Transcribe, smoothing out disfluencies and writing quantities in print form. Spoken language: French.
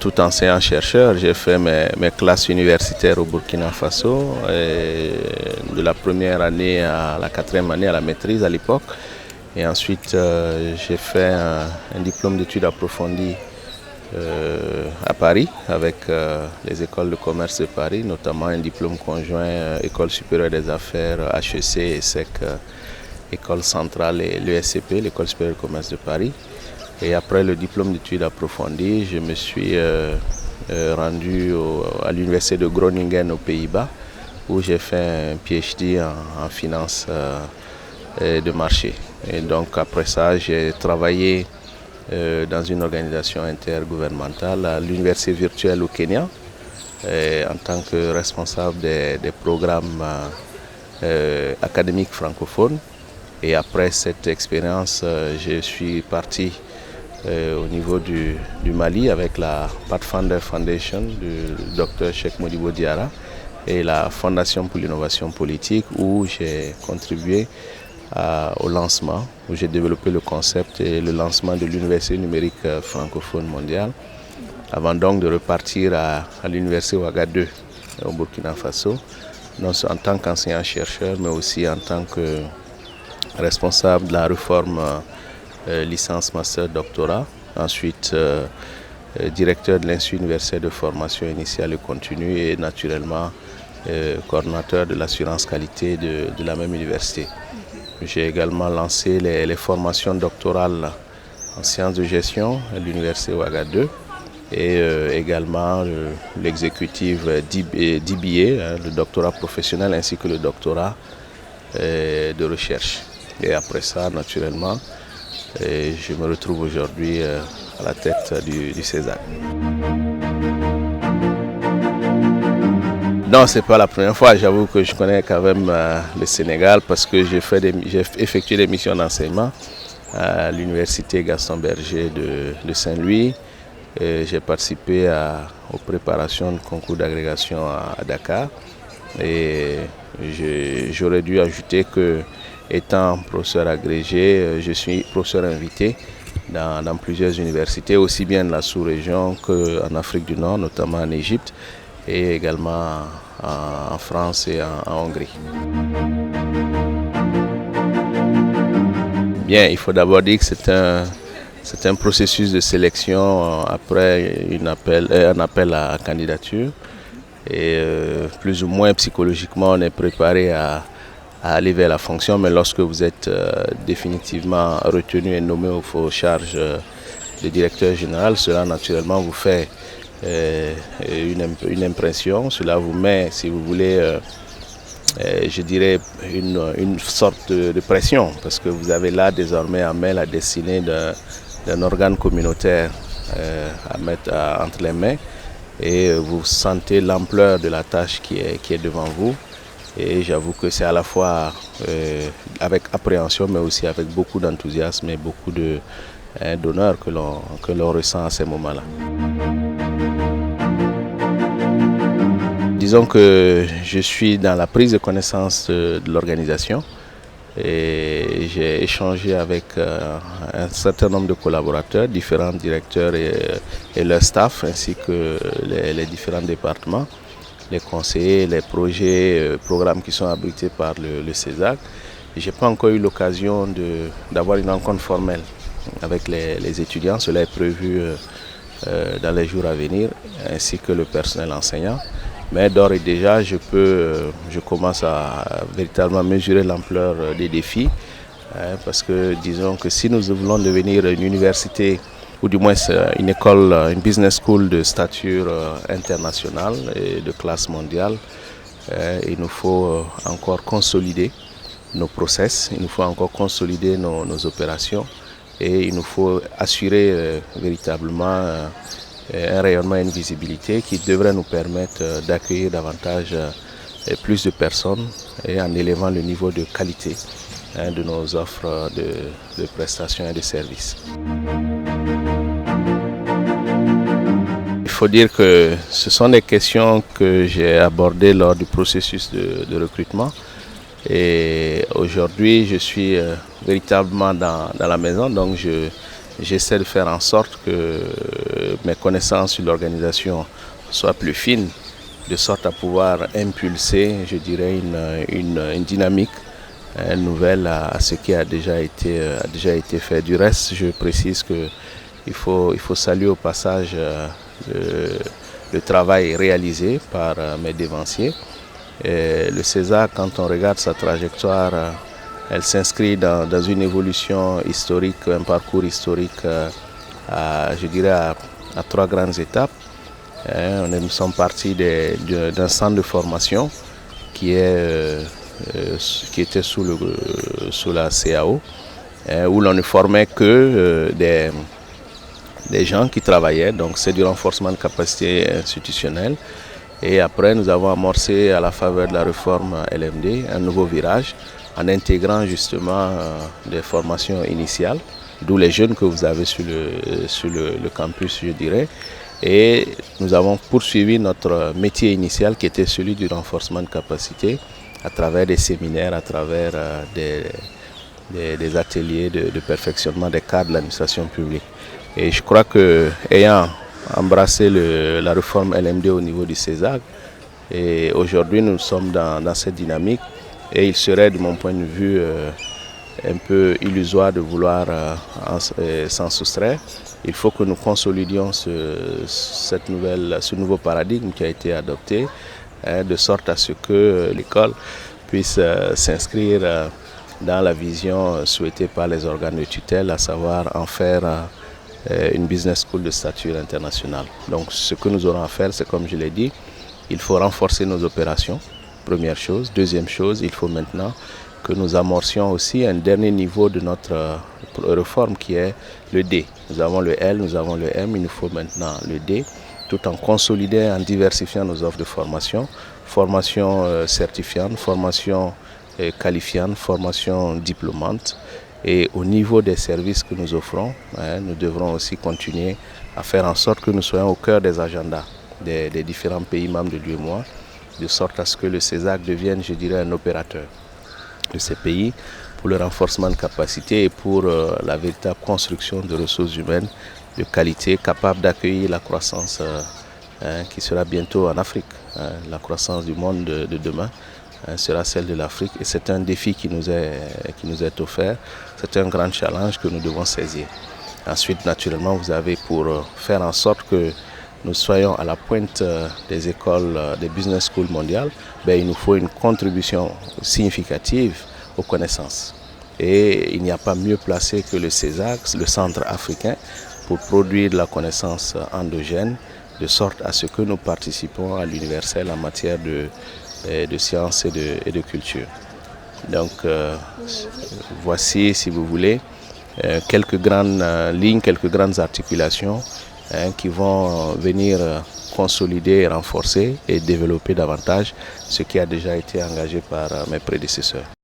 tout enseignant-chercheur. J'ai fait mes classes universitaires au Burkina Faso, de la première année à la quatrième année à la maîtrise à l'époque. Et ensuite, j'ai fait un diplôme d'études approfondies à Paris avec les écoles de commerce de Paris, notamment un diplôme conjoint École supérieure des affaires HEC et SEC, École centrale et l'ESCP, l'École supérieure de commerce de Paris. Et après le diplôme d'études approfondies, je me suis rendu à l'université de Groningen aux Pays-Bas, où j'ai fait un PhD en finance de marché. Et donc après ça, j'ai travaillé dans une organisation intergouvernementale à l'université virtuelle au Kenya, en tant que responsable des programmes académiques francophones. Et après cette expérience, je suis parti au niveau du Mali avec la Pathfinder Foundation du Dr Cheikh Modibo Diarra et la Fondation pour l'innovation politique, où j'ai contribué au lancement, où j'ai développé le concept et le lancement de l'université numérique francophone mondiale, avant donc de repartir à l'université Ouagadougou au Burkina Faso, non en tant qu'enseignant-chercheur, mais aussi en tant que responsable de la réforme licence, master, doctorat. Ensuite, directeur de l'Institut universitaire de formation initiale et continue et naturellement coordonnateur de l'assurance qualité de la même université. J'ai également lancé les formations doctorales en sciences de gestion à l'université Ouagadougou et également l'exécutif d'IBA, le doctorat professionnel ainsi que le doctorat de recherche. Et après ça, naturellement, je me retrouve aujourd'hui à la tête du CESAC. Non, ce n'est pas la première fois. J'avoue que je connais quand même le Sénégal parce que j'ai effectué des missions d'enseignement à l'université Gaston Berger de Saint-Louis. J'ai participé aux préparations de concours d'agrégation à Dakar. Et j'aurais dû ajouter que, étant professeur agrégé, je suis professeur invité dans plusieurs universités, aussi bien de la sous-région qu'en Afrique du Nord, notamment en Égypte, et également en France et en Hongrie. Bien, il faut d'abord dire que c'est un processus de sélection après un appel à candidature. Et plus ou moins psychologiquement, on est préparé à aller vers la fonction, mais lorsque vous êtes définitivement retenu et nommé aux charges de directeur général, cela naturellement vous fait une impression, cela vous met, si vous voulez, je dirais une sorte de pression, parce que vous avez là désormais en main la destinée d'un organe communautaire à mettre entre les mains, et vous sentez l'ampleur de la tâche qui est devant vous. Et j'avoue que c'est à la fois avec appréhension, mais aussi avec beaucoup d'enthousiasme et beaucoup d'honneur que l'on ressent à ces moments-là. Disons que je suis dans la prise de connaissance de l'organisation et j'ai échangé avec un certain nombre de collaborateurs, différents directeurs et leur staff, ainsi que les différents départements, les conseillers, les projets, programmes qui sont abrités par le CESAC. Je n'ai pas encore eu l'occasion d'avoir une rencontre formelle avec les étudiants. Cela est prévu dans les jours à venir, ainsi que le personnel enseignant. Mais d'ores et déjà, je commence à véritablement mesurer l'ampleur des défis, parce que disons que si nous voulons devenir une université, ou du moins une école, une business school de stature internationale et de classe mondiale, il nous faut encore consolider nos process, il nous faut encore consolider nos opérations et il nous faut assurer véritablement un rayonnement et une visibilité qui devrait nous permettre d'accueillir davantage plus de personnes et en élevant le niveau de qualité de nos offres de prestations et de services. Il faut dire que ce sont des questions que j'ai abordées lors du processus de recrutement. Et aujourd'hui, je suis véritablement dans la maison, donc j'essaie de faire en sorte que mes connaissances sur l'organisation soient plus fines, de sorte à pouvoir impulser, je dirais, une dynamique nouvelle à ce qui a déjà été fait. Du reste, je précise qu'il faut saluer au passage le travail réalisé par mes dévanciers. Le CESAC, quand on regarde sa trajectoire, elle s'inscrit dans une évolution historique, un parcours historique, je dirais, à 3 grandes étapes. Nous sommes partis d'un centre de formation qui était sous la CAO, où l'on ne formait que des gens qui travaillaient, donc c'est du renforcement de capacité institutionnelle. Et après, nous avons amorcé à la faveur de la réforme LMD un nouveau virage en intégrant justement des formations initiales, d'où les jeunes que vous avez sur le campus, je dirais. Et nous avons poursuivi notre métier initial qui était celui du renforcement de capacité à travers des séminaires, à travers des ateliers de perfectionnement des cadres de l'administration publique. Et je crois que, ayant embrassé la réforme LMD au niveau du CESAC, et aujourd'hui nous sommes dans cette dynamique, et il serait de mon point de vue un peu illusoire de vouloir s'en soustraire. Il faut que nous consolidions ce nouveau paradigme qui a été adopté, de sorte à ce que l'école puisse s'inscrire dans la vision souhaitée par les organes de tutelle, à savoir en faire une business school de stature internationale. Donc ce que nous aurons à faire, c'est comme je l'ai dit, il faut renforcer nos opérations, première chose. Deuxième chose, il faut maintenant que nous amorcions aussi un dernier niveau de notre réforme qui est le D. Nous avons le L, nous avons le M, il nous faut maintenant le D, tout en consolidant, en diversifiant nos offres de formation, formation certifiante, formation qualifiante, formation diplômante. Et au niveau des services que nous offrons, nous devrons aussi continuer à faire en sorte que nous soyons au cœur des agendas des différents pays membres de l'UEMOA, de sorte à ce que le CESAC devienne, je dirais, un opérateur de ces pays pour le renforcement de capacité et pour la véritable construction de ressources humaines de qualité capables d'accueillir la croissance qui sera bientôt en Afrique. La croissance du monde de demain sera celle de l'Afrique et c'est un défi qui nous est offert. C'est un grand challenge que nous devons saisir. Ensuite, naturellement, vous avez pour faire en sorte que nous soyons à la pointe des écoles, des business schools mondiales, il nous faut une contribution significative aux connaissances. Et il n'y a pas mieux placé que le CESAC, le centre africain, pour produire de la connaissance endogène, de sorte à ce que nous participons à l'universel en matière de sciences et de culture. Donc voici, si vous voulez, quelques grandes lignes, quelques grandes articulations qui vont venir consolider, renforcer et développer davantage ce qui a déjà été engagé par mes prédécesseurs.